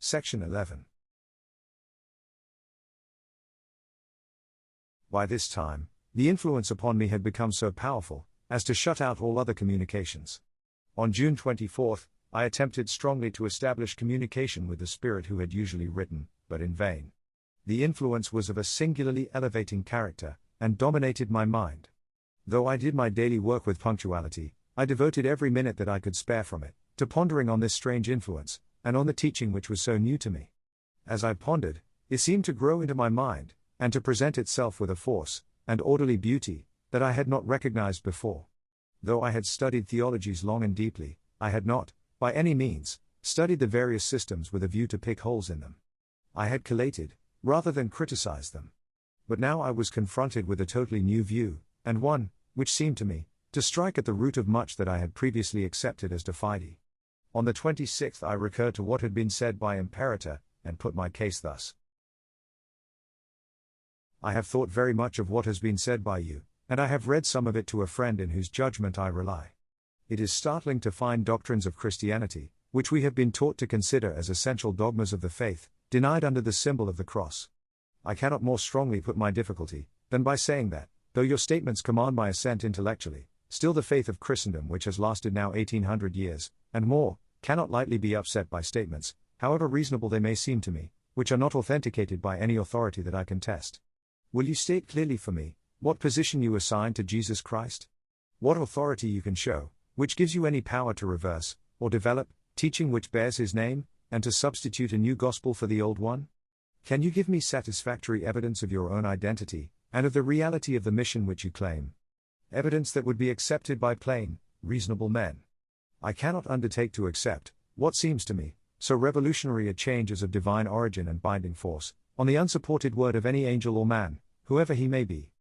Section 11. By this time, the influence upon me had become so powerful as to shut out all other communications. On June 24, I attempted strongly to establish communication with the spirit who had usually written, but in vain. The influence was of a singularly elevating character, and dominated my mind. Though I did my daily work with punctuality, I devoted every minute that I could spare from it to pondering on this strange influence, and on the teaching which was so new to me. As I pondered, it seemed to grow into my mind, and to present itself with a force and orderly beauty that I had not recognized before. Though I had studied theologies long and deeply, I had not, by any means, studied the various systems with a view to pick holes in them. I had collated, rather than criticized them. But now I was confronted with a totally new view, and one, which seemed to me, to strike at the root of much that I had previously accepted as de fide. On the 26th I recurred to what had been said by Imperator, and put my case thus. I have thought very much of what has been said by you, and I have read some of it to a friend in whose judgment I rely. It is startling to find doctrines of Christianity, which we have been taught to consider as essential dogmas of the faith, denied under the symbol of the cross. I cannot more strongly put my difficulty than by saying that, though your statements command my assent intellectually, still the faith of Christendom, which has lasted now 1800 years, and more, cannot lightly be upset by statements, however reasonable they may seem to me, which are not authenticated by any authority that I can test. Will you state clearly for me what position you assign to Jesus Christ? What authority you can show, which gives you any power to reverse, or develop, teaching which bears his name, and to substitute a new gospel for the old one? Can you give me satisfactory evidence of your own identity, and of the reality of the mission which you claim? Evidence that would be accepted by plain, reasonable men. I cannot undertake to accept what seems to me so revolutionary a change as of divine origin and binding force, on the unsupported word of any angel or man, whoever he may be.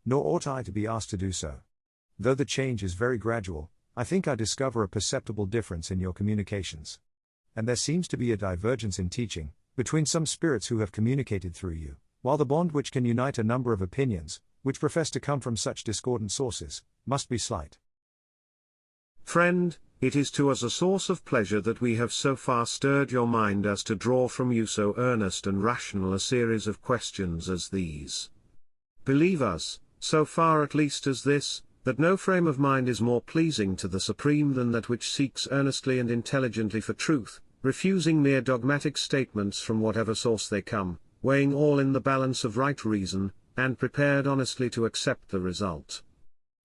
Nor ought I to be asked to do so. Though the change is very gradual, I think I discover a perceptible difference in your communications. And there seems to be a divergence in teaching, between some spirits who have communicated through you, while the bond which can unite a number of opinions, which profess to come from such discordant sources, must be slight. Friend, it is to us a source of pleasure that we have so far stirred your mind as to draw from you so earnest and rational a series of questions as these. Believe us, so far at least as this, that no frame of mind is more pleasing to the Supreme than that which seeks earnestly and intelligently for truth, refusing mere dogmatic statements from whatever source they come, weighing all in the balance of right reason, and prepared honestly to accept the result.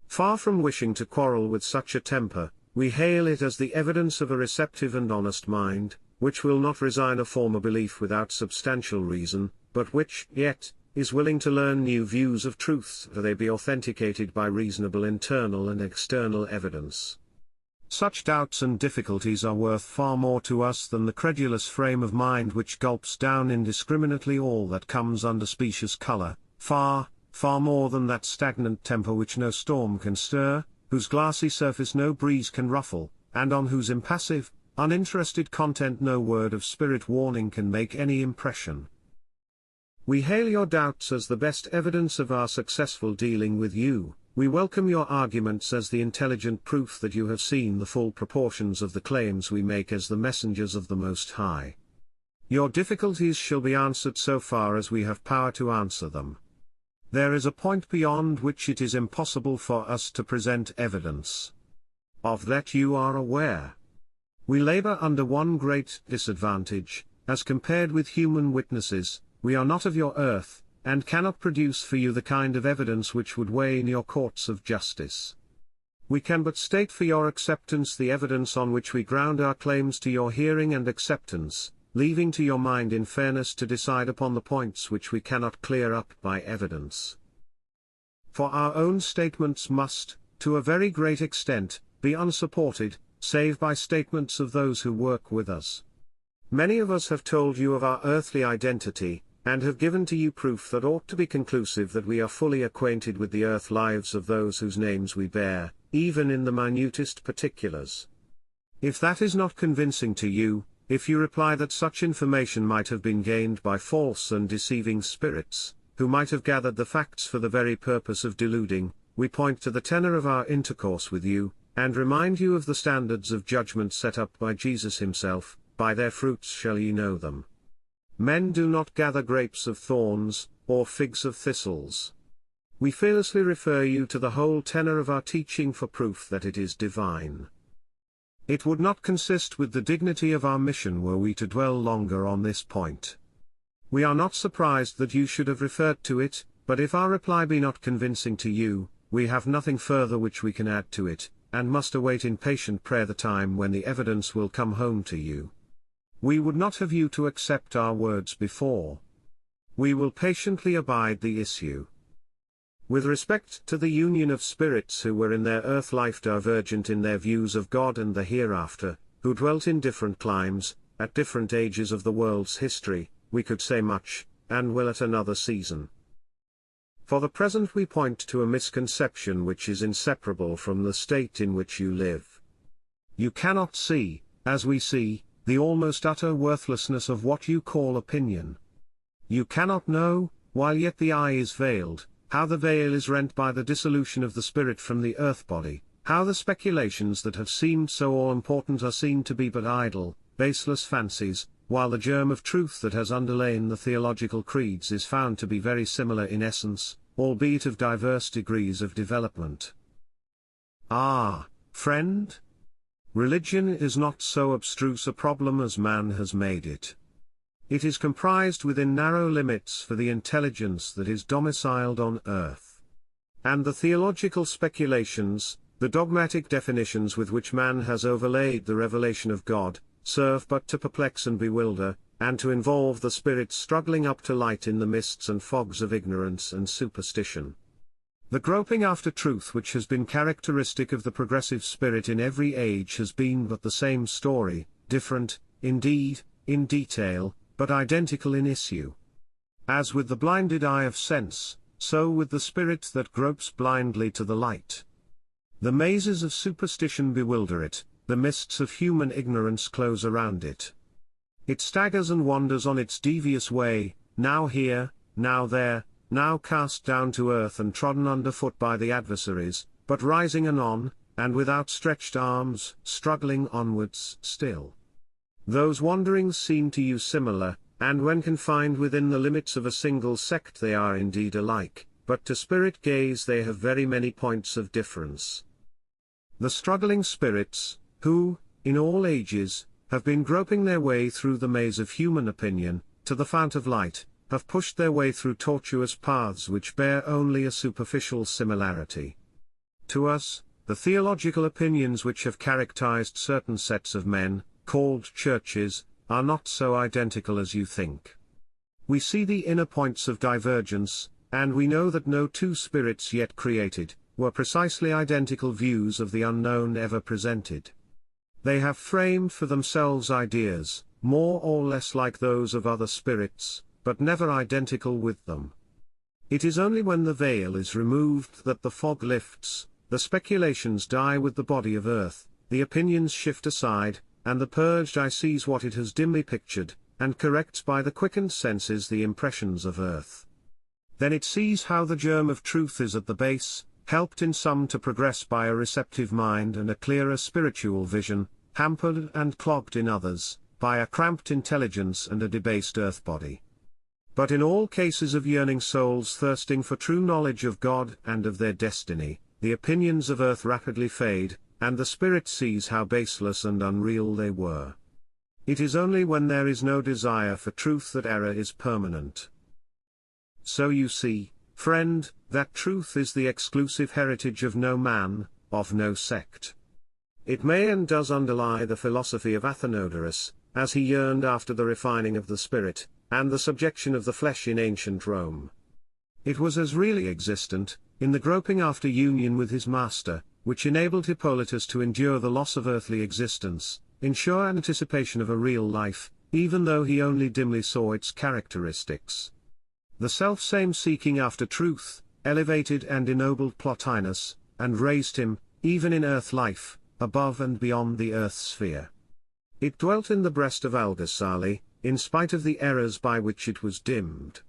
Far from wishing to quarrel with such a temper, we hail it as the evidence of a receptive and honest mind, which will not resign a former belief without substantial reason, but which, yet, is willing to learn new views of truths, though they be authenticated by reasonable internal and external evidence. Such doubts and difficulties are worth far more to us than the credulous frame of mind which gulps down indiscriminately all that comes under specious colour, far, far more than that stagnant temper which no storm can stir, whose glassy surface no breeze can ruffle, and on whose impassive, uninterested content no word of spirit warning can make any impression. We hail your doubts as the best evidence of our successful dealing with you. We welcome your arguments as the intelligent proof that you have seen the full proportions of the claims we make as the messengers of the Most High. Your difficulties shall be answered so far as we have power to answer them. There is a point beyond which it is impossible for us to present evidence. Of that you are aware. We labor under one great disadvantage, as compared with human witnesses. We are not of your earth, and cannot produce for you the kind of evidence which would weigh in your courts of justice. We can but state for your acceptance the evidence on which we ground our claims to your hearing and acceptance, leaving to your mind in fairness to decide upon the points which we cannot clear up by evidence. For our own statements must, to a very great extent, be unsupported, save by statements of those who work with us. Many of us have told you of our earthly identity, and have given to you proof that ought to be conclusive that we are fully acquainted with the earth lives of those whose names we bear, even in the minutest particulars. If that is not convincing to you, if you reply that such information might have been gained by false and deceiving spirits, who might have gathered the facts for the very purpose of deluding, we point to the tenor of our intercourse with you, and remind you of the standards of judgment set up by Jesus himself, by their fruits shall ye know them. Men do not gather grapes of thorns, or figs of thistles. We fearlessly refer you to the whole tenor of our teaching for proof that it is divine. It would not consist with the dignity of our mission were we to dwell longer on this point. We are not surprised that you should have referred to it, but if our reply be not convincing to you, we have nothing further which we can add to it, and must await in patient prayer the time when the evidence will come home to you. We would not have you to accept our words before. We will patiently abide the issue. With respect to the union of spirits who were in their earth life divergent in their views of God and the hereafter, who dwelt in different climes, at different ages of the world's history, we could say much, and will at another season. For the present we point to a misconception which is inseparable from the state in which you live. You cannot see, as we see, the almost utter worthlessness of what you call opinion. You cannot know, while yet the eye is veiled, how the veil is rent by the dissolution of the spirit from the earth body, how the speculations that have seemed so all-important are seen to be but idle, baseless fancies, while the germ of truth that has underlain the theological creeds is found to be very similar in essence, albeit of diverse degrees of development. Ah, friend? Religion is not so abstruse a problem as man has made it. It is comprised within narrow limits for the intelligence that is domiciled on earth. And the theological speculations, the dogmatic definitions with which man has overlaid the revelation of God, serve but to perplex and bewilder, and to involve the spirits struggling up to light in the mists and fogs of ignorance and superstition. The groping after truth which has been characteristic of the progressive spirit in every age has been but the same story, different, indeed, in detail, but identical in issue. As with the blinded eye of sense, so with the spirit that gropes blindly to the light. The mazes of superstition bewilder it, the mists of human ignorance close around it. It staggers and wanders on its devious way, now here, now there, now cast down to earth and trodden underfoot by the adversaries, but rising anon, and with outstretched arms, struggling onwards still. Those wanderings seem to you similar, and when confined within the limits of a single sect they are indeed alike, but to spirit gaze they have very many points of difference. The struggling spirits, who, in all ages, have been groping their way through the maze of human opinion, to the fount of light, have pushed their way through tortuous paths which bear only a superficial similarity. To us, the theological opinions which have characterized certain sets of men, called churches, are not so identical as you think. We see the inner points of divergence, and we know that no two spirits yet created, were precisely identical views of the unknown ever presented. They have framed for themselves ideas, more or less like those of other spirits, but never identical with them. It is only when the veil is removed that the fog lifts, the speculations die with the body of earth, the opinions shift aside, and the purged eye sees what it has dimly pictured, and corrects by the quickened senses the impressions of earth. Then it sees how the germ of truth is at the base, helped in some to progress by a receptive mind and a clearer spiritual vision, hampered and clogged in others, by a cramped intelligence and a debased earth body. But in all cases of yearning souls thirsting for true knowledge of God and of their destiny, the opinions of earth rapidly fade, and the spirit sees how baseless and unreal they were. It is only when there is no desire for truth that error is permanent. So you see, friend, that truth is the exclusive heritage of no man, of no sect. It may and does underlie the philosophy of Athenodorus, as he yearned after the refining of the spirit, and the subjection of the flesh in ancient Rome. It was as really existent, in the groping after union with his master, which enabled Hippolytus to endure the loss of earthly existence, in sure anticipation of a real life, even though he only dimly saw its characteristics. The self-same seeking after truth, elevated and ennobled Plotinus, and raised him, even in earth life, above and beyond the earth sphere. It dwelt in the breast of Algazzali, in spite of the errors by which it was dimmed.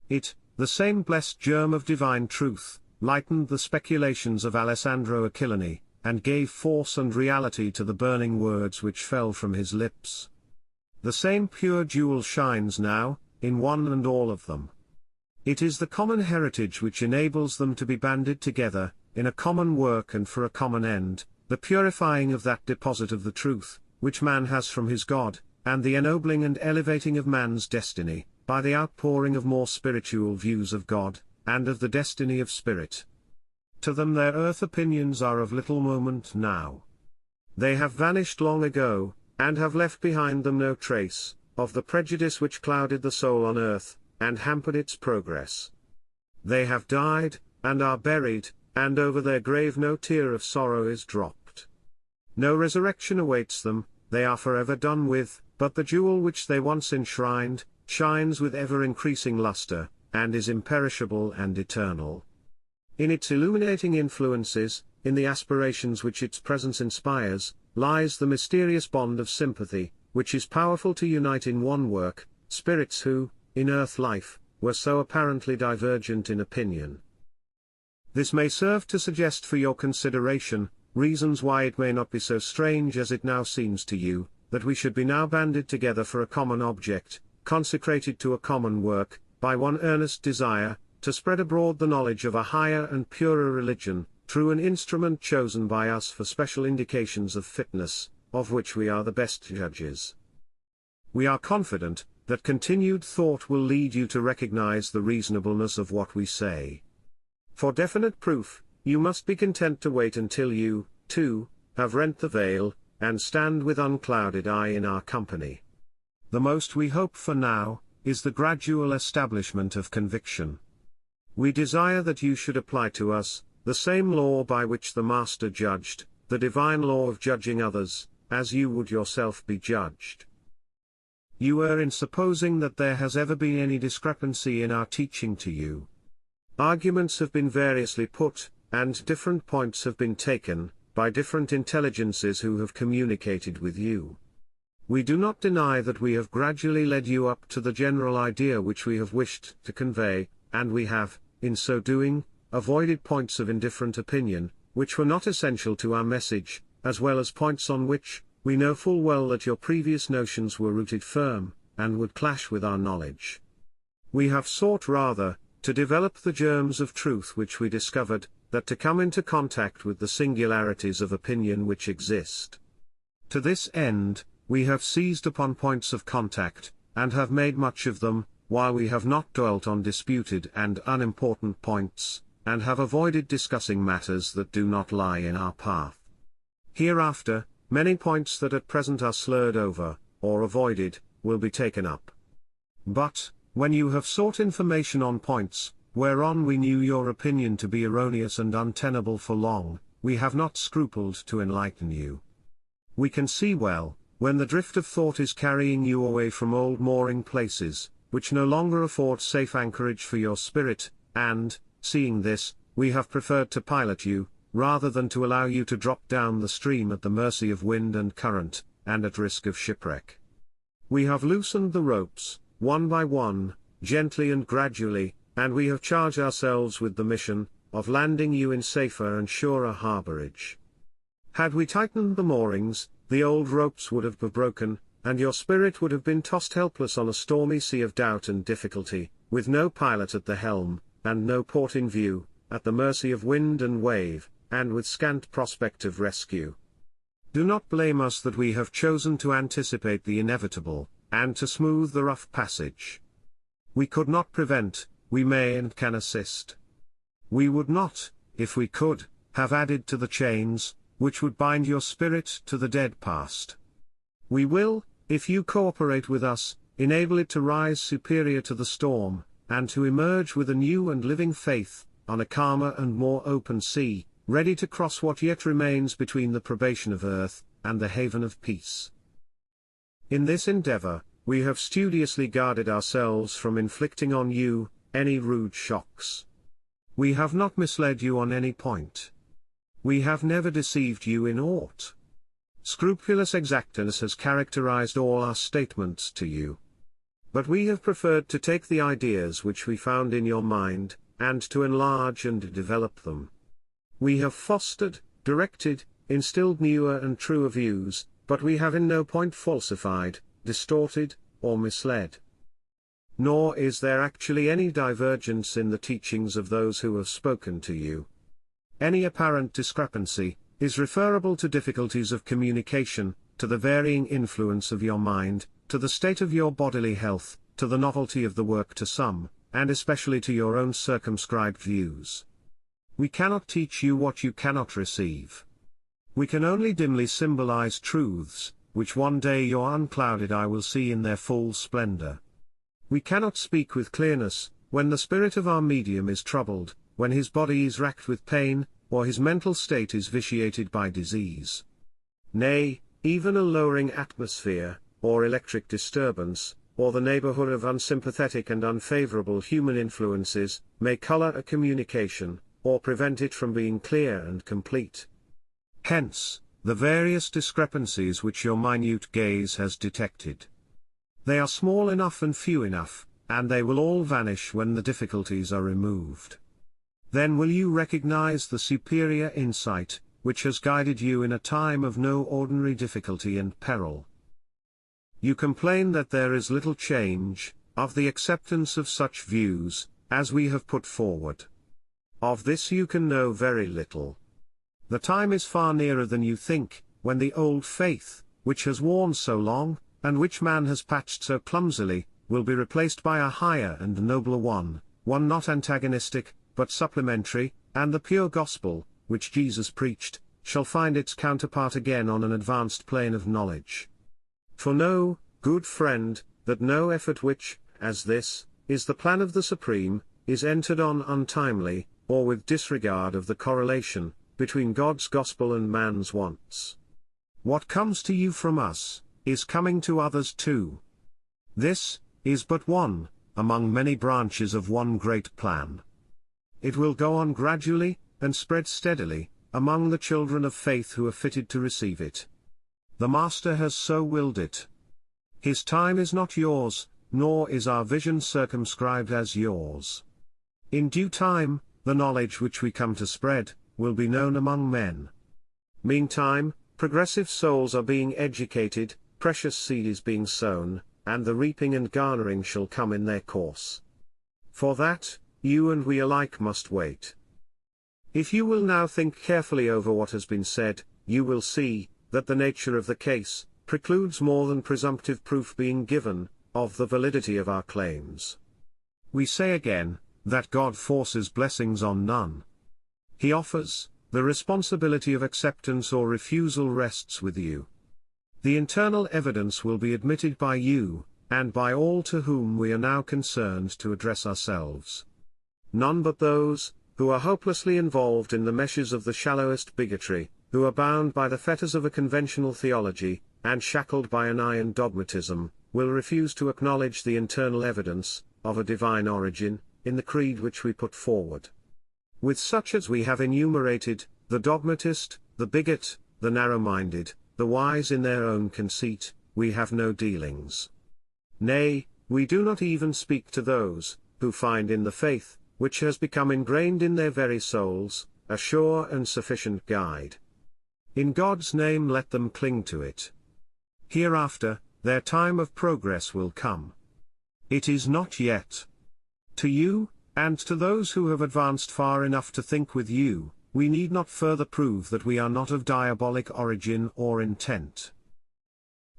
It, the same blessed germ of divine truth, lightened the speculations of Alessandro Achillini, and gave force and reality to the burning words which fell from his lips. The same pure jewel shines now, in one and all of them. It is the common heritage which enables them to be banded together, in a common work and for a common end, the purifying of that deposit of the truth, which man has from his God, and the ennobling and elevating of man's destiny, by the outpouring of more spiritual views of God, and of the destiny of spirit. To them their earth opinions are of little moment now. They have vanished long ago, and have left behind them no trace, of the prejudice which clouded the soul on earth, and hampered its progress. They have died, and are buried, and over their grave no tear of sorrow is dropped. No resurrection awaits them, they are forever done with, but the jewel which they once enshrined, shines with ever-increasing luster, and is imperishable and eternal. In its illuminating influences, in the aspirations which its presence inspires, lies the mysterious bond of sympathy, which is powerful to unite in one work, spirits who, in earth life, were so apparently divergent in opinion. This may serve to suggest for your consideration, reasons why it may not be so strange as it now seems to you, that we should be now banded together for a common object, consecrated to a common work, by one earnest desire, to spread abroad the knowledge of a higher and purer religion, through an instrument chosen by us for special indications of fitness, of which we are the best judges. We are confident that continued thought will lead you to recognize the reasonableness of what we say. For definite proof, you must be content to wait until you, too, have rent the veil, and stand with unclouded eye in our company. The most we hope for now, is the gradual establishment of conviction. We desire that you should apply to us, the same law by which the Master judged, the divine law of judging others, as you would yourself be judged. You err in supposing that there has ever been any discrepancy in our teaching to you. Arguments have been variously put, and different points have been taken, by different intelligences who have communicated with you. We do not deny that we have gradually led you up to the general idea which we have wished to convey, and we have, in so doing, avoided points of indifferent opinion, which were not essential to our message, as well as points on which, we know full well that your previous notions were rooted firm, and would clash with our knowledge. We have sought rather, to develop the germs of truth which we discovered, that to come into contact with the singularities of opinion which exist. To this end, we have seized upon points of contact, and have made much of them, while we have not dwelt on disputed and unimportant points, and have avoided discussing matters that do not lie in our path. Hereafter, many points that at present are slurred over, or avoided, will be taken up. But, when you have sought information on points, whereon we knew your opinion to be erroneous and untenable for long, we have not scrupled to enlighten you. We can see well, when the drift of thought is carrying you away from old mooring places, which no longer afford safe anchorage for your spirit, and, seeing this, we have preferred to pilot you, rather than to allow you to drop down the stream at the mercy of wind and current, and at risk of shipwreck. We have loosened the ropes, one by one, gently and gradually, and we have charged ourselves with the mission, of landing you in safer and surer harborage. Had we tightened the moorings, the old ropes would have broken, and your spirit would have been tossed helpless on a stormy sea of doubt and difficulty, with no pilot at the helm, and no port in view, at the mercy of wind and wave, and with scant prospect of rescue. Do not blame us that we have chosen to anticipate the inevitable, and to smooth the rough passage. We could not prevent, we may and can assist. We would not, if we could, have added to the chains, which would bind your spirit to the dead past. We will, if you cooperate with us, enable it to rise superior to the storm, and to emerge with a new and living faith, on a calmer and more open sea, ready to cross what yet remains between the probation of earth, and the haven of peace. In this endeavor, we have studiously guarded ourselves from inflicting on you, any rude shocks. We have not misled you on any point. We have never deceived you in aught. Scrupulous exactness has characterized all our statements to you. But we have preferred to take the ideas which we found in your mind, and to enlarge and develop them. We have fostered, directed, instilled newer and truer views, but we have in no point falsified, distorted, or misled. Nor is there actually any divergence in the teachings of those who have spoken to you. Any apparent discrepancy is referable to difficulties of communication, to the varying influence of your mind, to the state of your bodily health, to the novelty of the work to some, and especially to your own circumscribed views. We cannot teach you what you cannot receive. We can only dimly symbolize truths, which one day your unclouded eye will see in their full splendor. We cannot speak with clearness, when the spirit of our medium is troubled, when his body is racked with pain, or his mental state is vitiated by disease. Nay, even a lowering atmosphere, or electric disturbance, or the neighborhood of unsympathetic and unfavorable human influences, may color a communication, or prevent it from being clear and complete. Hence, the various discrepancies which your minute gaze has detected. They are small enough and few enough, and they will all vanish when the difficulties are removed. Then will you recognize the superior insight, which has guided you in a time of no ordinary difficulty and peril. You complain that there is little change, of the acceptance of such views, as we have put forward. Of this you can know very little. The time is far nearer than you think, when the old faith, which has worn so long, and which man has patched so clumsily, will be replaced by a higher and nobler one not antagonistic, but supplementary, and the pure gospel, which Jesus preached, shall find its counterpart again on an advanced plane of knowledge. For know, good friend, that no effort which, as this, is the plan of the Supreme, is entered on untimely, or with disregard of the correlation, between God's gospel and man's wants. What comes to you from us, is coming to others too. This, is but one, among many branches of one great plan. It will go on gradually, and spread steadily, among the children of faith who are fitted to receive it. The Master has so willed it. His time is not yours, nor is our vision circumscribed as yours. In due time, the knowledge which we come to spread, will be known among men. Meantime, progressive souls are being educated, precious seed is being sown, and the reaping and garnering shall come in their course. For that, you and we alike must wait. If you will now think carefully over what has been said, you will see, that the nature of the case, precludes more than presumptive proof being given, of the validity of our claims. We say again, that God forces blessings on none. He offers, the responsibility of acceptance or refusal rests with you. The internal evidence will be admitted by you, and by all to whom we are now concerned to address ourselves. None but those, who are hopelessly involved in the meshes of the shallowest bigotry, who are bound by the fetters of a conventional theology, and shackled by an iron dogmatism, will refuse to acknowledge the internal evidence, of a divine origin, in the creed which we put forward. With such as we have enumerated, the dogmatist, the bigot, the narrow-minded, the wise in their own conceit, we have no dealings. Nay, we do not even speak to those, who find in the faith, which has become ingrained in their very souls, a sure and sufficient guide. In God's name let them cling to it. Hereafter, their time of progress will come. It is not yet. To you, and to those who have advanced far enough to think with you, we need not further prove that we are not of diabolic origin or intent.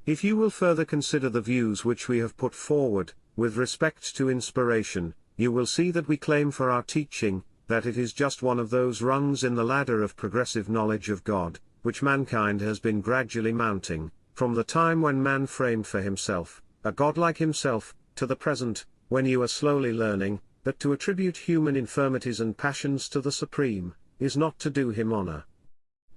If you will further consider the views which we have put forward, with respect to inspiration, you will see that we claim for our teaching, that it is just one of those rungs in the ladder of progressive knowledge of God, which mankind has been gradually mounting, from the time when man framed for himself, a God like himself, to the present, when you are slowly learning, that to attribute human infirmities and passions to the Supreme, is not to do him honor.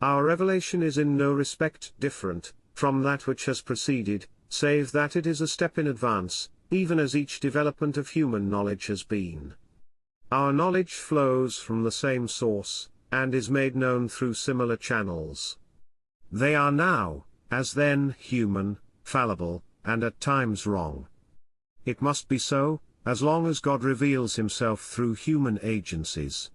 Our revelation is in no respect different, from that which has preceded, save that it is a step in advance, even as each development of human knowledge has been. Our knowledge flows from the same source, and is made known through similar channels. They are now, as then, human, fallible, and at times wrong. It must be so, as long as God reveals himself through human agencies.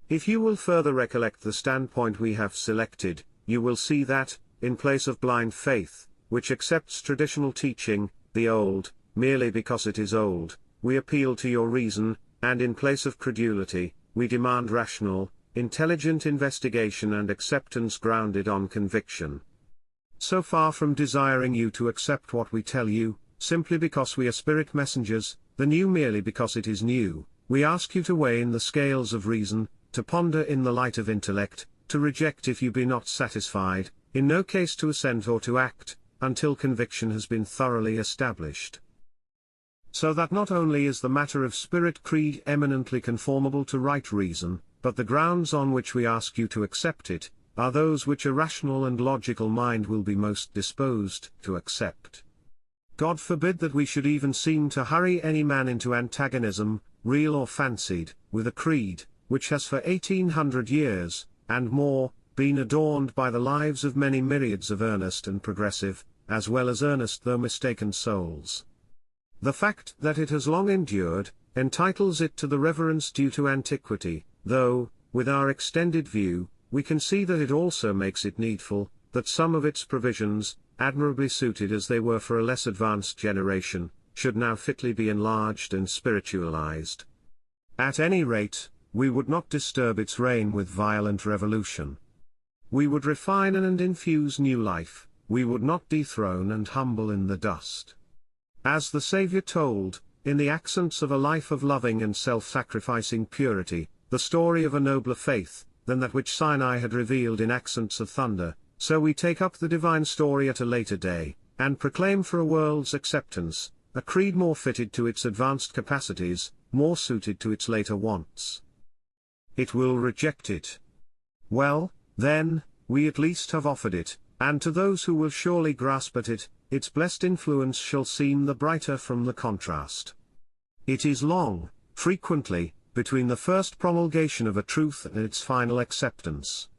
If you will further recollect the standpoint we have selected, you will see that, in place of blind faith, which accepts traditional teaching, the old, merely because it is old. We appeal to your reason, and in place of credulity, we demand rational, intelligent investigation and acceptance grounded on conviction. So far from desiring you to accept what we tell you, simply because we are spirit messengers, the new merely because it is new, we ask you to weigh in the scales of reason, to ponder in the light of intellect, to reject if you be not satisfied, in no case to assent or to act, until conviction has been thoroughly established. So that not only is the matter of spirit creed eminently conformable to right reason, but the grounds on which we ask you to accept it, are those which a rational and logical mind will be most disposed to accept. God forbid that we should even seem to hurry any man into antagonism, real or fancied, with a creed, which has for 1800 years, and more, been adorned by the lives of many myriads of earnest and progressive, as well as earnest though mistaken souls. The fact that it has long endured, entitles it to the reverence due to antiquity, though, with our extended view, we can see that it also makes it needful, that some of its provisions, admirably suited as they were for a less advanced generation, should now fitly be enlarged and spiritualized. At any rate, we would not disturb its reign with violent revolution. We would refine and infuse new life, we would not dethrone and humble in the dust. As the Saviour told, in the accents of a life of loving and self-sacrificing purity, the story of a nobler faith, than that which Sinai had revealed in accents of thunder, so we take up the divine story at a later day, and proclaim for a world's acceptance, a creed more fitted to its advanced capacities, more suited to its later wants. It will reject it. Well, then, we at least have offered it, and to those who will surely grasp at it, its blessed influence shall seem the brighter from the contrast. It is long, frequently, between the first promulgation of a truth and its final acceptance.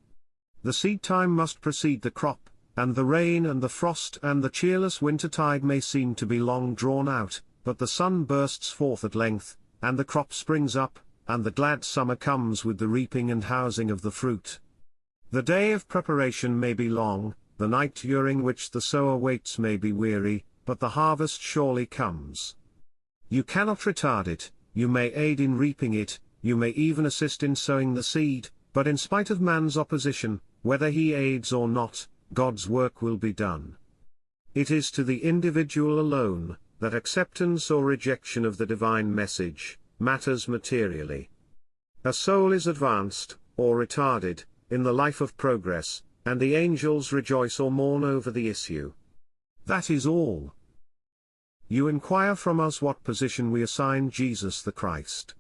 The seed time must precede the crop, and the rain and the frost and the cheerless wintertide may seem to be long drawn out, but the sun bursts forth at length, and the crop springs up, and the glad summer comes with the reaping and housing of the fruit. The day of preparation may be long, the night during which the sower waits may be weary, but the harvest surely comes. You cannot retard it, you may aid in reaping it, you may even assist in sowing the seed, but in spite of man's opposition, whether he aids or not, God's work will be done. It is to the individual alone, that acceptance or rejection of the divine message, matters materially. A soul is advanced, or retarded, in the life of progress, and the angels rejoice or mourn over the issue. That is all. You inquire from us what position we assign Jesus the Christ.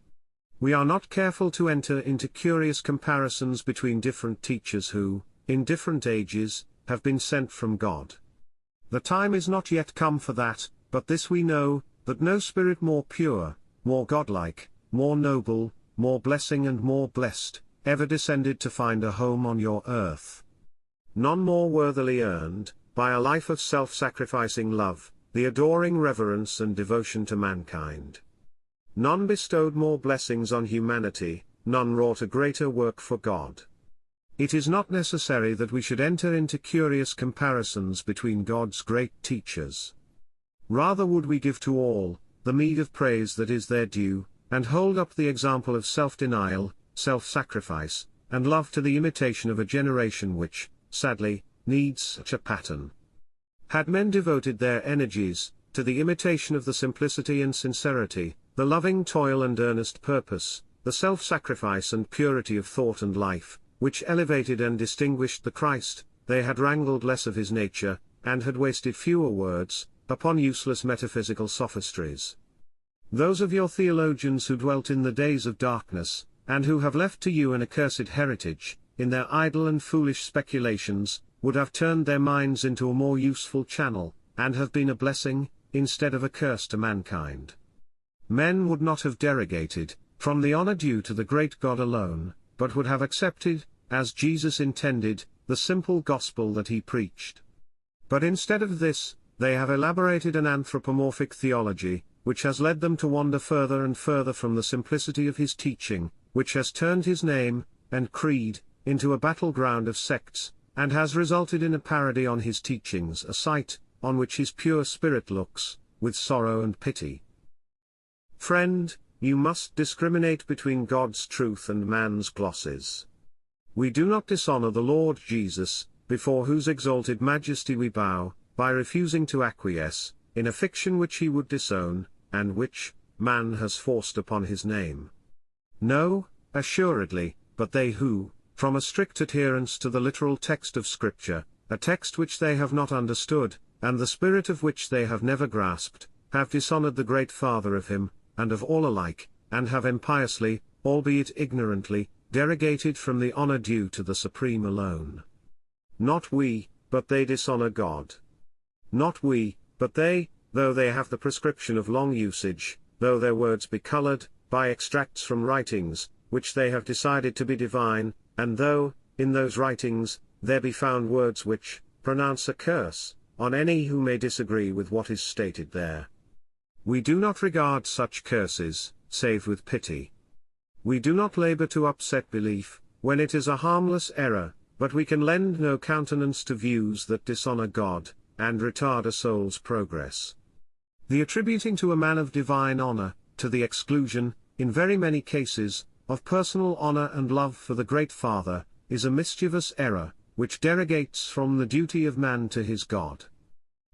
We are not careful to enter into curious comparisons between different teachers who, in different ages, have been sent from God. The time is not yet come for that, but this we know, that no spirit more pure, more godlike, more noble, more blessing and more blessed, ever descended to find a home on your earth. None more worthily earned, by a life of self-sacrificing love, the adoring reverence and devotion to mankind. None bestowed more blessings on humanity, none wrought a greater work for God. It is not necessary that we should enter into curious comparisons between God's great teachers. Rather would we give to all, the meed of praise that is their due, and hold up the example of self-denial, self-sacrifice, and love to the imitation of a generation which, sadly, needs such a pattern. Had men devoted their energies to the imitation of the simplicity and sincerity, the loving toil and earnest purpose, the self-sacrifice and purity of thought and life, which elevated and distinguished the Christ, they had wrangled less of his nature, and had wasted fewer words, upon useless metaphysical sophistries. Those of your theologians who dwelt in the days of darkness, and who have left to you an accursed heritage, in their idle and foolish speculations, would have turned their minds into a more useful channel, and have been a blessing, instead of a curse to mankind. Men would not have derogated, from the honor due to the great God alone, but would have accepted, as Jesus intended, the simple gospel that he preached. But instead of this, they have elaborated an anthropomorphic theology, which has led them to wander further and further from the simplicity of his teaching, which has turned his name, and creed, into a battleground of sects, and has resulted in a parody on his teachings, a sight, on which his pure spirit looks, with sorrow and pity. Friend, you must discriminate between God's truth and man's glosses. We do not dishonor the Lord Jesus, before whose exalted majesty we bow, by refusing to acquiesce in a fiction which he would disown, and which man has forced upon his name. No, assuredly, but they who, from a strict adherence to the literal text of Scripture, a text which they have not understood, and the spirit of which they have never grasped, have dishonored the great Father of him, and of all alike, and have impiously, albeit ignorantly, derogated from the honor due to the Supreme alone. Not we, but they dishonor God. Not we, but they, though they have the prescription of long usage, though their words be colored by extracts from writings, which they have decided to be divine, and though, in those writings, there be found words which pronounce a curse on any who may disagree with what is stated there. We do not regard such curses, save with pity. We do not labor to upset belief, when it is a harmless error, but we can lend no countenance to views that dishonor God, and retard a soul's progress. The attributing to a man of divine honor, to the exclusion, in very many cases, of personal honor and love for the great Father, is a mischievous error, which derogates from the duty of man to his God.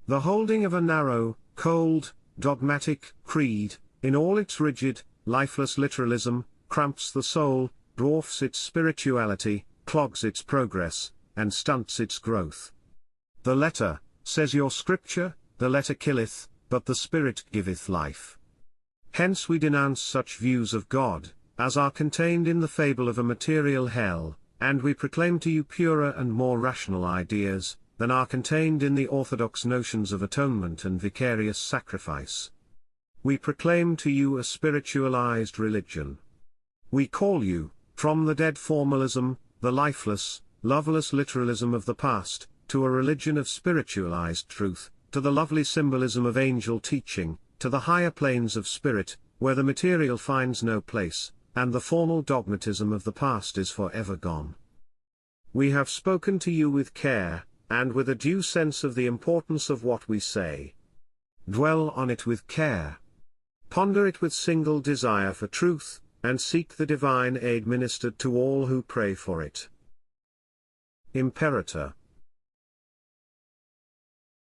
The holding of a narrow, cold, dogmatic creed, in all its rigid, lifeless literalism, cramps the soul, dwarfs its spirituality, clogs its progress, and stunts its growth. The letter, says your Scripture, the letter killeth, but the Spirit giveth life. Hence we denounce such views of God, as are contained in the fable of a material hell, and we proclaim to you purer and more rational ideas, than are contained in the orthodox notions of atonement and vicarious sacrifice. We proclaim to you a spiritualized religion. We call you, from the dead formalism, the lifeless, loveless literalism of the past, to a religion of spiritualized truth, to the lovely symbolism of angel teaching, to the higher planes of spirit, where the material finds no place, and the formal dogmatism of the past is forever gone. We have spoken to you with care, and with a due sense of the importance of what we say. Dwell on it with care. Ponder it with single desire for truth, and seek the divine aid ministered to all who pray for it. Imperator.